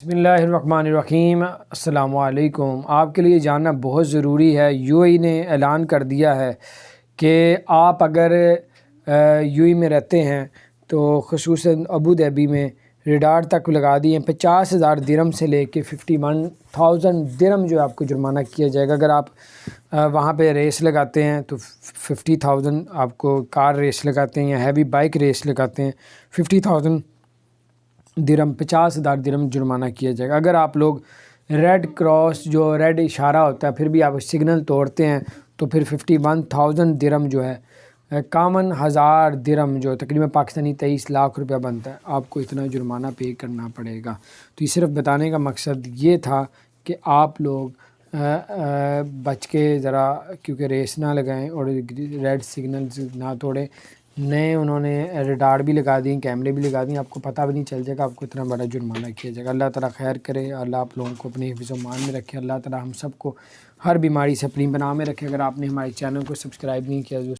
بسم اللہ الرحمن الرحیم۔ السلام علیکم۔ آپ کے لیے جاننا بہت ضروری ہے، یو اے ای نے اعلان کر دیا ہے کہ آپ اگر یو اے ای میں رہتے ہیں تو خصوصاً ابو ظہبی میں ریڈار تک لگا دیے 50,000 درہم سے لے کے 51,000 درہم جو آپ کو جرمانہ کیا جائے گا۔ اگر آپ وہاں پہ ریس لگاتے ہیں تو 50,000 آپ کو کار ریس لگاتے ہیں یا ہیوی بائک ریس لگاتے ہیں 50,000 درہم 50,000 درہم جرمانہ کیا جائے گا۔ اگر آپ لوگ ریڈ کراس جو ریڈ اشارہ ہوتا ہے پھر بھی آپ سگنل توڑتے ہیں تو پھر 51,000 درہم جو ہے 51,000 درہم جو تقریباً پاکستانی 23 لاکھ روپیہ بنتا ہے، آپ کو اتنا جرمانہ پے کرنا پڑے گا۔ تو یہ صرف بتانے کا مقصد یہ تھا کہ آپ لوگ بچ کے ذرا کیونکہ ریس نہ لگائیں اور ریڈ سگنلز نہ توڑیں۔ نئے انہوں نے ریڈار بھی لگا دیں، کیمرے بھی لگا دیں، آپ کو پتہ بھی نہیں چل جائے گا آپ کو اتنا بڑا جرمانہ کیا جائے گا۔ اللہ تعالیٰ خیر کرے، اللہ آپ لوگوں کو اپنے حفظ و امان میں رکھے، اللہ تعالیٰ ہم سب کو ہر بیماری سے اپنی پناہ میں رکھے۔ اگر آپ نے ہمارے چینل کو سبسکرائب نہیں کیا